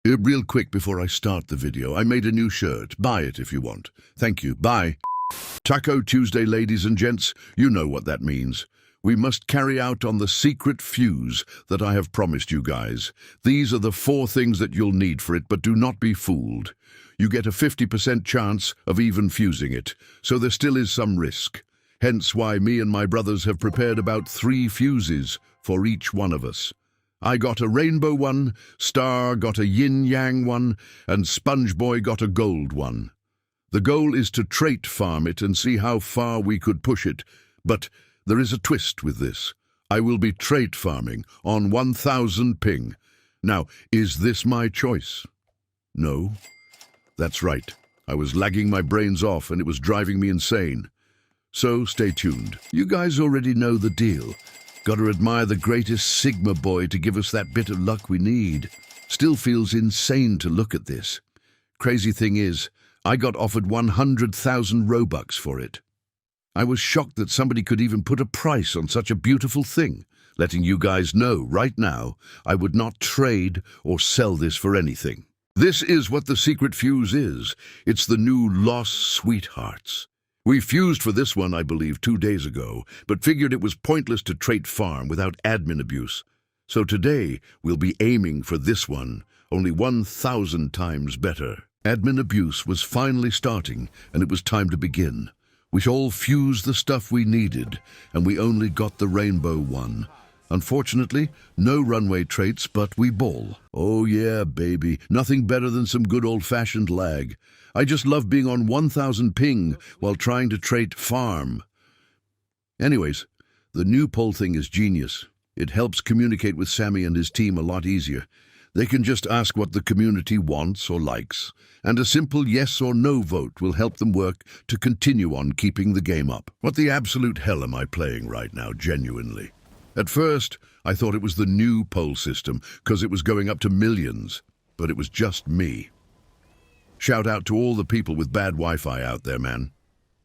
Real quick before I start the video, I made a new shirt. Buy it if you want. Thank you. Bye. Taco Tuesday, ladies and gents. You know what that means. We must carry out on the secret fuse that I have promised you guys. These are the 4 things that you'll need for it, but do not be fooled. You get a 50% chance of even fusing it, so there still is some risk. Hence why me and my brothers have prepared about 3 fuses for each one of us. I got a rainbow one, Star got a yin-yang one, and SpongeBoy got a gold one. The goal is to trait farm it and see how far we could push it, but there is a twist with this. I will be trait farming on 1000 ping. Now, is this my choice? No. That's right. I was lagging my brains off and it was driving me insane. So stay tuned. You guys already know the deal. Gotta admire the greatest Sigma boy to give us that bit of luck we need. Still feels insane to look at this. Crazy thing is, I got offered 100,000 Robux for it. I was shocked that somebody could even put a price on such a beautiful thing. Letting you guys know right now, I would not trade or sell this for anything. This is what the secret fuse is. It's the new Lost Sweethearts. We fused for this one, I believe, 2 days ago, but figured it was pointless to trait farm without admin abuse. So today, we'll be aiming for this one, only 1,000 times better. Admin abuse was finally starting, and it was time to begin. We all fused the stuff we needed, and we only got the rainbow one. Unfortunately, no runway traits, but we ball. Oh yeah, baby. Nothing better than some good old-fashioned lag. I just love being on 1000 ping while trying to trait farm. Anyways, the new poll thing is genius. It helps communicate with Sammy and his team a lot easier. They can just ask what the community wants or likes, and a simple yes or no vote will help them work to continue on keeping the game up. What the absolute hell am I playing right now, genuinely? At first, I thought it was the new poll system, because it was going up to millions, but it was just me. Shout out to all the people with bad Wi-Fi out there, man.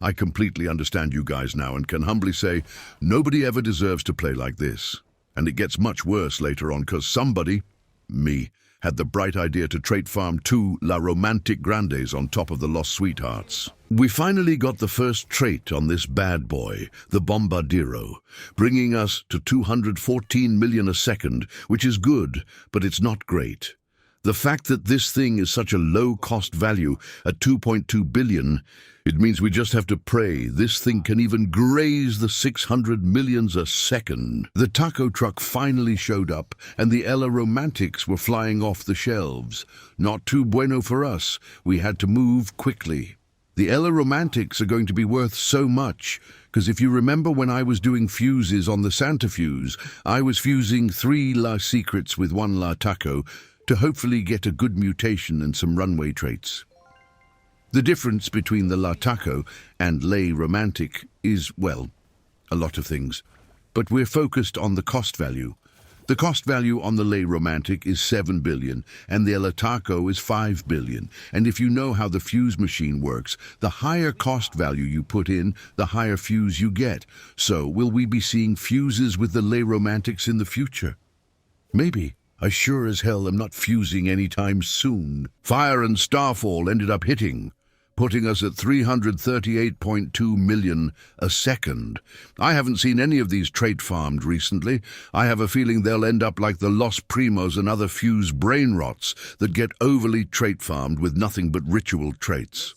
I completely understand you guys now and can humbly say, nobody ever deserves to play like this. And it gets much worse later on, because somebody, me, had the bright idea to trait farm 2 La Romantic Grandes on top of the Lost Sweethearts. We finally got the first trait on this bad boy, the Bombardiro, bringing us to 214 million a second, which is good, but it's not great. The fact that this thing is such a low-cost value at 2.2 billion, it means we just have to pray this thing can even graze the 600 millions a second. The taco truck finally showed up, and the Ella Romantics were flying off the shelves. Not too bueno for us. We had to move quickly. The Ella Romantics are going to be worth so much, because if you remember when I was doing fuses on the Santa Fuse, I was fusing 3 La Secrets with 1 La Taco, to hopefully get a good mutation and some runway traits. The difference between the La Taco and La Romantic is, well, a lot of things. But we're focused on the cost value. The cost value on the La Romantic is 7 billion, and the La Taco is 5 billion. And if you know how the fuse machine works, the higher cost value you put in, the higher fuse you get. So will we be seeing fuses with the La Romantics in the future? Maybe. I sure as hell am not fusing anytime soon. Fire and Starfall ended up hitting, putting us at 338.2 million a second. I haven't seen any of these trait farmed recently. I have a feeling they'll end up like the Los Primos and other fuse brain rots that get overly trait farmed with nothing but ritual traits.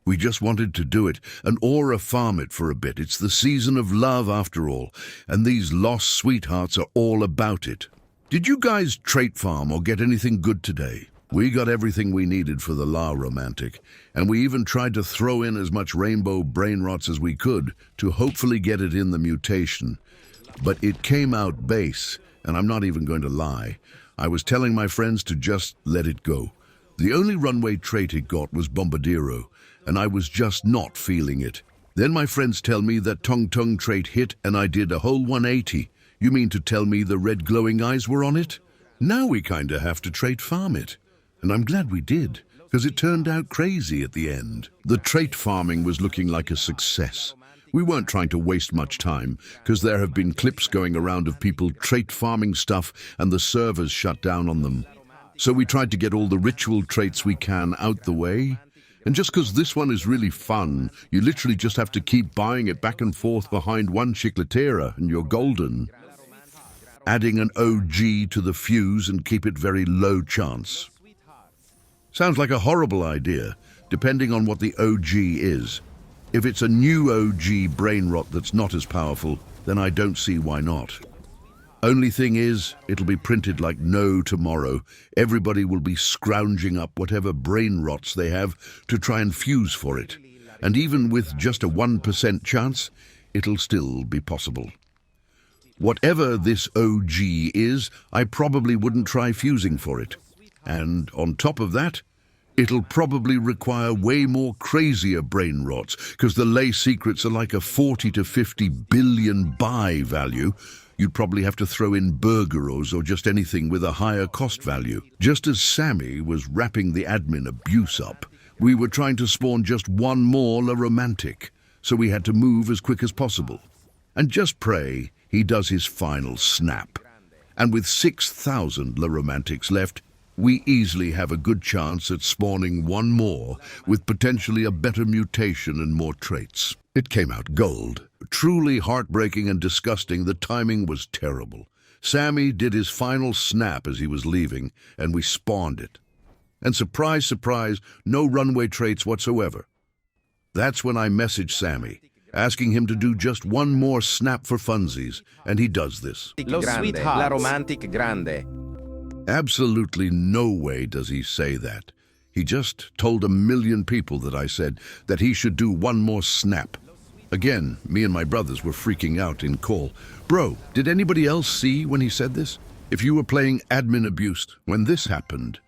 We just wanted to do it and aura farm it for a bit. It's the season of love after all, and these Lost Sweethearts are all about it. Did you guys trait farm or get anything good today? We got everything we needed for the La Romantic, and we even tried to throw in as much rainbow brain rots as we could to hopefully get it in the mutation. But it came out base, and I'm not even going to lie. I was telling my friends to just let it go. The only runway trait it got was Bombardiro, and I was just not feeling it. Then my friends tell me that Tong Tong trait hit and I did a whole 180. You mean to tell me the red glowing eyes were on it? Now we kinda have to trait farm it. And I'm glad we did, because it turned out crazy at the end. The trait farming was looking like a success. We weren't trying to waste much time, because there have been clips going around of people trait farming stuff and the servers shut down on them. So we tried to get all the ritual traits we can out the way. And just because this one is really fun, you literally just have to keep buying it back and forth behind one chicletera and you're golden. Adding an OG to the fuse and keep it very low chance. Sounds like a horrible idea, depending on what the OG is. If it's a new OG brain rot that's not as powerful, then I don't see why not. Only thing is, it'll be printed like no tomorrow. Everybody will be scrounging up whatever brain rots they have to try and fuse for it. And even with just a 1% chance, it'll still be possible. Whatever this OG is, I probably wouldn't try fusing for it. And on top of that, it'll probably require way more crazier brain rots, because the lay secrets are like a 40 to 50 billion buy value. You'd probably have to throw in burgeros or just anything with a higher cost value. Just as Sammy was wrapping the admin abuse up, we were trying to spawn just one more La Romantic, so we had to move as quick as possible. And just pray he does his final snap. And with 6,000 La Romantics left, we easily have a good chance at spawning one more with potentially a better mutation and more traits. It came out gold. Truly heartbreaking and disgusting, the timing was terrible. Sammy did his final snap as he was leaving, and we spawned it. And surprise, surprise, no runway traits whatsoever. That's when I messaged Sammy, asking him to do just one more snap for funsies, and he does this. Los sweethearts. La Romantic Grande. Absolutely no way does he say that. He just told 1 million people that I said that he should do one more snap. Again, me and my brothers were freaking out in call. Bro, did anybody else see when he said this? If you were playing admin abused when this happened,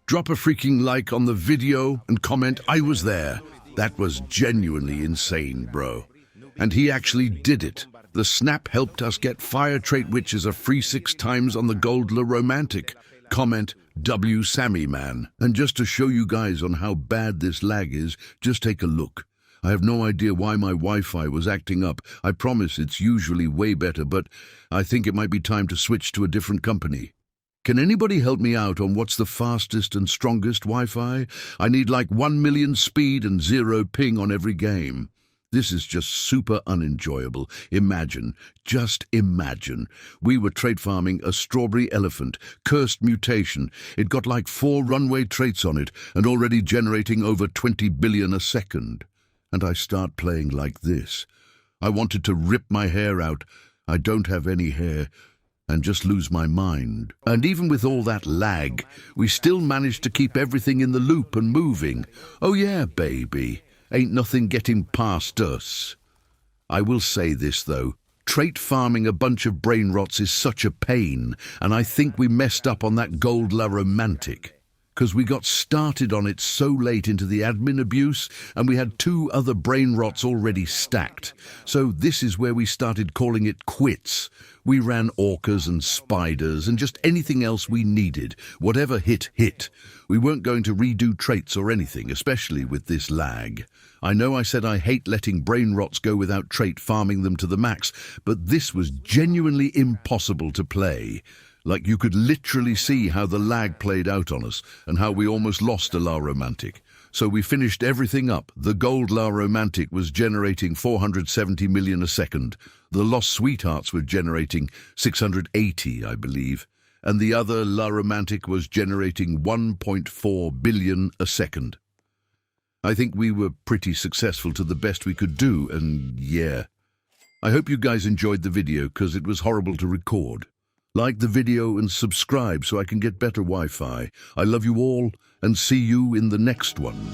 drop a freaking like on the video and comment, I was there. That was genuinely insane, bro. And he actually did it. The snap helped us get Fire Trait Witches a free 6 times on the Gold La Romantic. Comment W Sammy Man. And just to show you guys on how bad this lag is, just take a look. I have no idea why my Wi-Fi was acting up. I promise it's usually way better, but I think it might be time to switch to a different company. Can anybody help me out on what's the fastest and strongest Wi-Fi? I need like 1 million speed and 0 ping on every game. This is just super unenjoyable. Imagine, just imagine, we were trait farming a strawberry elephant, cursed mutation. It got like 4 runway traits on it and already generating over 20 billion a second. And I start playing like this. I wanted to rip my hair out. I don't have any hair. And just lose my mind. And even with all that lag, we still managed to keep everything in the loop and moving. Oh yeah, baby. Ain't nothing getting past us. I will say this, though. Trait farming a bunch of brain rots is such a pain, and I think we messed up on that Gold La Romantic. Because we got started on it so late into the admin abuse, and we had 2 other brain rots already stacked. So this is where we started calling it quits. We ran orcas and spiders and just anything else we needed. Whatever hit. We weren't going to redo traits or anything, especially with this lag. I know I said I hate letting brain rots go without trait farming them to the max, but this was genuinely impossible to play. Like you could literally see how the lag played out on us and how we almost lost a La Romantic. So we finished everything up. The Gold La Romantic was generating 470 million a second. The Lost Sweethearts were generating 680, I believe. And the other La Romantic was generating 1.4 billion a second. I think we were pretty successful to the best we could do, and yeah. I hope you guys enjoyed the video because it was horrible to record. Like the video and subscribe so I can get better Wi-Fi. I love you all and see you in the next one.